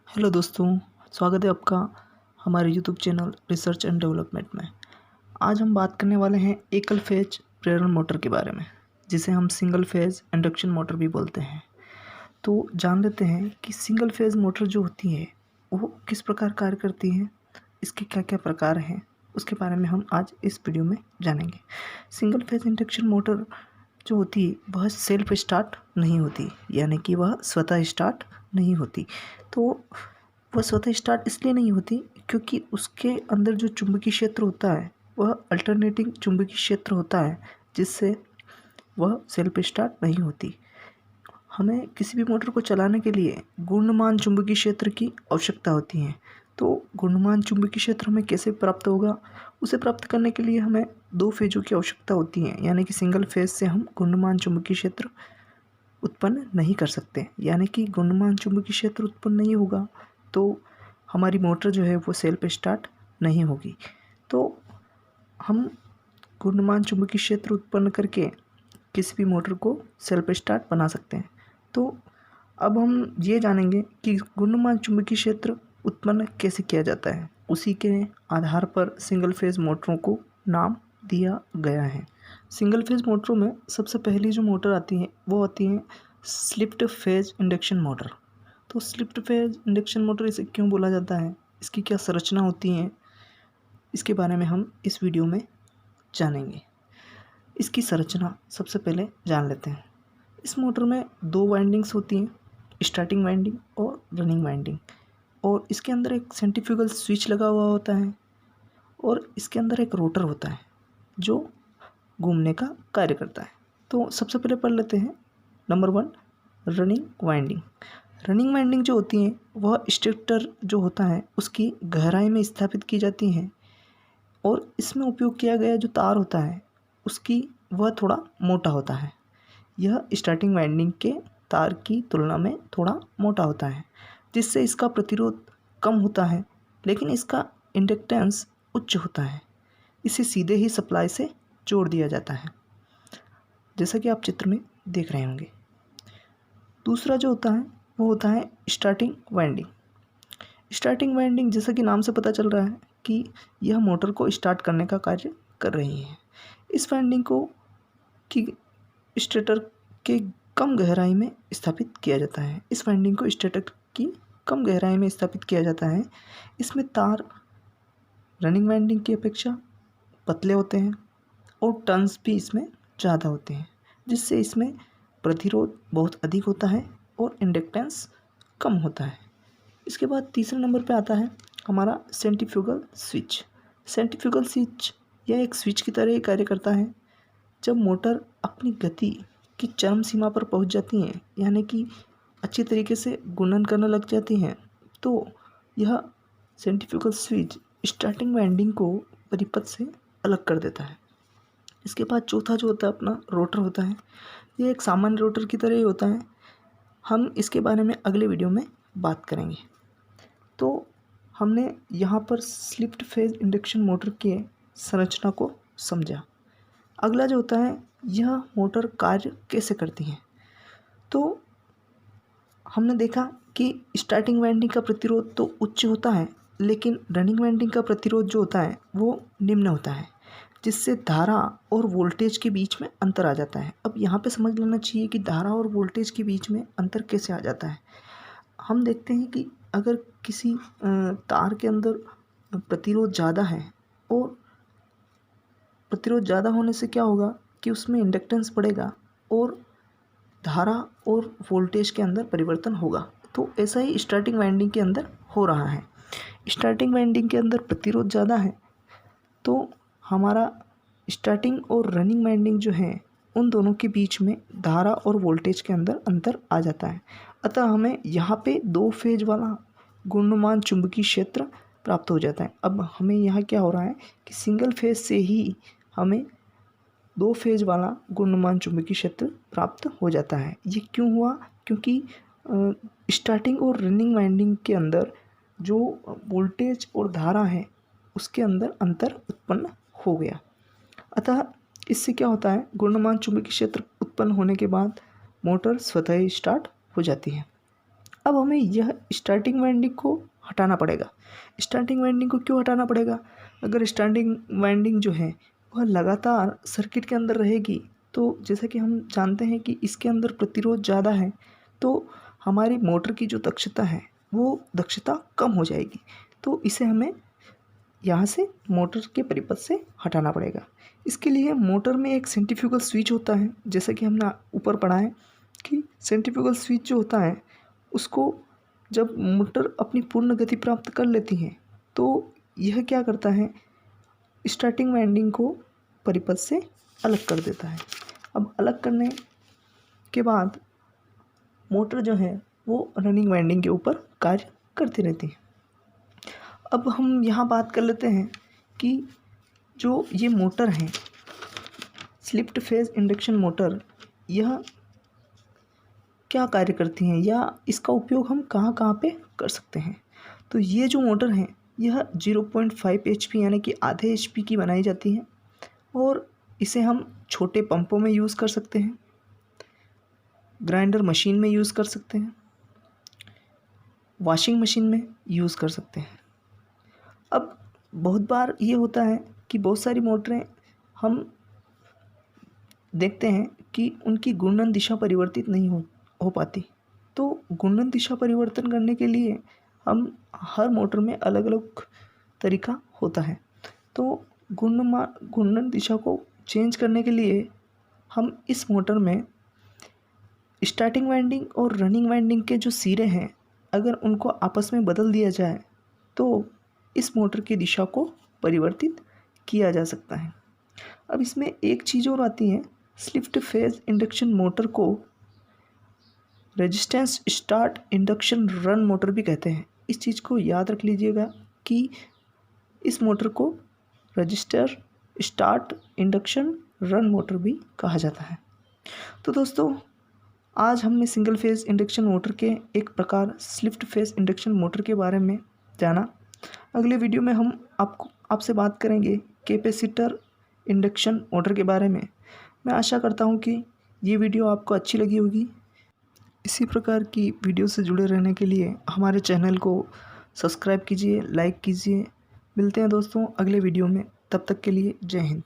Hello दोस्तों, स्वागत है आपका हमारे YouTube channel research and development में। आज हम बात करने वाले हैं एकल फेज प्रेरण मोटर के बारे में, जिसे हम सिंगल फेज इंडक्शन मोटर भी बोलते हैं। तो जान लेते हैं कि सिंगल फेज मोटर जो होती है वो किस प्रकार कार्य करती है, इसके क्या क्या प्रकार हैं, उसके बारे में हम आज इस वीडियो में जानेंगे। सिंगल फेज इंडक्शन मोटर जो होती है वह सेल्फ स्टार्ट नहीं होती, यानी कि वह स्वतः स्टार्ट नहीं होती। तो वह स्वतः स्टार्ट इसलिए नहीं होती क्योंकि उसके अंदर जो चुंबकीय क्षेत्र होता है वह अल्टरनेटिंग चुंबकीय क्षेत्र होता है, जिससे वह सेल्फ स्टार्ट नहीं होती। हमें किसी भी मोटर को चलाने के लिए घूर्णमान चुंबकीय क्षेत्र की आवश्यकता होती है। तो घूर्णमान चुंबकीय क्षेत्र हमें कैसे प्राप्त होगा, उसे प्राप्त करने के लिए हमें दो फेजों की आवश्यकता होती है, यानी कि सिंगल फेज से हम घूर्णमान चुंबकीय क्षेत्र उत्पन्न नहीं कर सकते। यानी कि घूर्णमान चुंबकीय क्षेत्र उत्पन्न नहीं होगा तो हमारी मोटर जो है वो सेल्फ स्टार्ट नहीं होगी। तो हम घूर्णमान चुंबकीय क्षेत्र उत्पन्न करके किसी भी मोटर को सेल्फ स्टार्ट बना सकते हैं। तो अब हम ये जानेंगे कि घूर्णमान चुंबकीय क्षेत्र उत्पन्न कैसे किया जाता है। उसी के आधार पर सिंगल फेज मोटरों को नाम दिया गया है। सिंगल फेज मोटरों में सबसे पहली जो मोटर आती है वो आती है स्लिप्ड फेज इंडक्शन मोटर। तो स्लिप्ड फेज इंडक्शन मोटर इसे क्यों बोला जाता है, इसकी क्या संरचना होती है, इसके बारे में हम इस वीडियो में जानेंगे। इसकी संरचना सबसे पहले जान लेते हैं। इस मोटर में दो वाइंडिंग्स होती हैं, स्टार्टिंग वाइंडिंग और रनिंग वाइंडिंग। और इसके अंदर एक सेंट्रीफ्यूगल स्विच लगा हुआ होता है और इसके अंदर एक रोटर होता है जो घूमने का कार्य करता है। तो सबसे पहले पढ़ लेते हैं number 1, running winding. Running winding जो होती है वह स्टेटर जो होता है उसकी गहराई में स्थापित की जाती है और इसमें उपयोग किया गया जो तार होता है उसकी वह थोड़ा मोटा होता है। यह स्टार्टिंग वाइंडिंग के तार की तुलना में थोड़ा मोटा होता है, जिससे इसका प्रतिरोध कम होता है, लेकिन इसका इंडक्टेंस उच्च होता है। इसे सीधे ही सप्लाई से जोड़ दिया जाता है, जैसा कि आप चित्र में देख रहे होंगे। दूसरा जो होता है वो होता है स्टार्टिंग वाइंडिंग। स्टार्टिंग वाइंडिंग जैसा कि नाम से पता चल रहा है कि यह मोटर को स्टार्ट करने का कार्य कर रही है। इस वाइंडिंग को कि स्टेटर के कम गहराई में स्थापित किया जाता है। इस वाइंडिंग को स्टेटर की कम गहराई में स्थापित किया जाता है। इसमें तार रनिंग वाइंडिंग की अपेक्षा पतले होते हैं और टर्न्स भी इसमें ज़्यादा होते हैं, जिससे इसमें प्रतिरोध बहुत अधिक होता है और इंडक्टेंस कम होता है। इसके बाद तीसरे नंबर पे आता है हमारा सेंट्रीफ्यूगल स्विच। सेंट्रीफ्यूगल स्विच यह एक स्विच की तरह ही कार्य करता है। जब मोटर अपनी गति की चरम सीमा पर पहुंच जाती हैं, यानी कि अच्छी तरीके से घूर्णन करने लग जाती हैं, तो यह सेंट्रीफ्यूगल स्विच स्टार्टिंग वाइंडिंग को परिपथ से अलग कर देता है। इसके बाद चौथा जो होता है अपना रोटर होता है। यह एक सामान्य रोटर की तरह ही होता है। हम इसके बारे में अगले वीडियो में बात करेंगे। तो हमने यहाँ पर स्लिप्ड फेज इंडक्शन मोटर के संरचना को समझा। अगला जो होता है यह मोटर कार्य कैसे करती है। तो हमने देखा कि स्टार्टिंग वाइंडिंग का प्रतिरोध तो उच्च होता है, लेकिन रनिंग वाइंडिंग का प्रतिरोध जो होता है वो निम्न होता है, जिससे धारा और वोल्टेज के बीच में अंतर आ जाता है। अब यहाँ पे समझ लेना चाहिए कि धारा और वोल्टेज के बीच में अंतर कैसे आ जाता है। हम देखते हैं कि अगर किसी तार के अंदर प्रतिरोध ज़्यादा है और प्रतिरोध ज़्यादा होने से क्या होगा कि उसमें इंडक्टेंस बढ़ेगा और धारा और वोल्टेज के अंदर परिवर्तन होगा। तो ऐसा ही स्टार्टिंग वाइंडिंग के अंदर हो रहा है। स्टार्टिंग वाइंडिंग के अंदर प्रतिरोध ज़्यादा है तो हमारा स्टार्टिंग और रनिंग वाइंडिंग जो है उन दोनों के बीच में धारा और वोल्टेज के अंदर अंतर आ जाता है। अतः हमें यहाँ पे दो फेज वाला घूर्णमान चुंबकीय क्षेत्र प्राप्त हो जाता है। अब हमें यहाँ क्या हो रहा है कि सिंगल फेज से ही हमें दो फेज वाला घूर्णमान चुंबकीय क्षेत्र प्राप्त हो जाता है। ये क्यों हुआ? क्योंकि स्टार्टिंग और रनिंग वाइंडिंग के अंदर जो वोल्टेज और धारा है उसके अंदर अंतर उत्पन्न हो गया। अतः इससे क्या होता है, घूर्णमान चुंबकीय क्षेत्र उत्पन्न होने के बाद मोटर स्वतः ही स्टार्ट हो जाती है। अब हमें यह स्टार्टिंग वाइंडिंग को हटाना पड़ेगा। स्टार्टिंग वाइंडिंग को क्यों हटाना पड़ेगा? अगर स्टार्टिंग वाइंडिंग जो है वह लगातार सर्किट के अंदर रहेगी तो जैसा कि हम जानते हैं कि इसके अंदर प्रतिरोध ज़्यादा है, तो हमारी मोटर की जो दक्षता है वो दक्षता कम हो जाएगी। तो इसे हमें यहाँ से मोटर के परिपथ से हटाना पड़ेगा। इसके लिए मोटर में एक सेंट्रीफ्यूगल स्विच होता है, जैसा कि हमने ऊपर पढ़ा है कि सेंट्रीफ्यूगल स्विच जो होता है उसको जब मोटर अपनी पूर्ण गति प्राप्त कर लेती है तो यह क्या करता है, स्टार्टिंग वाइंडिंग को परिपथ से अलग कर देता है। अब अलग करने के बाद मोटर जो है वो रनिंग वाइंडिंग के ऊपर कार्य करती रहती है। अब हम यहाँ बात कर लेते हैं कि जो ये मोटर है स्लिप्ड फेज इंडक्शन मोटर, यह क्या कार्य करती हैं या इसका उपयोग हम कहाँ कहाँ पे कर सकते हैं। तो ये जो मोटर है यह 0.5 HP यानी कि आधे HP की बनाई जाती है और इसे हम छोटे पंपों में यूज़ कर सकते हैं, ग्राइंडर मशीन में यूज़ कर सकते हैं, वॉशिंग मशीन में यूज़ कर सकते हैं। अब बहुत बार ये होता है कि बहुत सारी मोटरें हम देखते हैं कि उनकी घूर्णन दिशा परिवर्तित नहीं हो पाती। तो घूर्णन दिशा परिवर्तन करने के लिए हम हर मोटर में अलग अलग तरीका होता है। तो घूर्णन दिशा को चेंज करने के लिए हम इस मोटर में स्टार्टिंग वाइंडिंग और रनिंग वाइंडिंग के जो सिरे हैं अगर उनको आपस में बदल दिया जाए तो इस मोटर की दिशा को परिवर्तित किया जा सकता है। अब इसमें एक चीज़ और आती है, स्लिप्ड फेज इंडक्शन मोटर को resistance start induction run motor भी कहते हैं। इस चीज़ को याद रख लीजिएगा कि इस मोटर को register start induction run motor भी कहा जाता है। तो दोस्तों आज हमने सिंगल फेज इंडक्शन मोटर के एक प्रकार स्लिप्ड फेज इंडक्शन मोटर के बारे में जाना। अगले वीडियो में हम आपसे बात करेंगे कैपेसिटर इंडक्शन मोटर के बारे में। मैं आशा करता हूँ कि ये वीडियो आपको अच्छी लगी होगी। इसी प्रकार की वीडियो से जुड़े रहने के लिए हमारे चैनल को सब्सक्राइब कीजिए, लाइक कीजिए। मिलते हैं दोस्तों अगले वीडियो में, तब तक के लिए जय हिंद।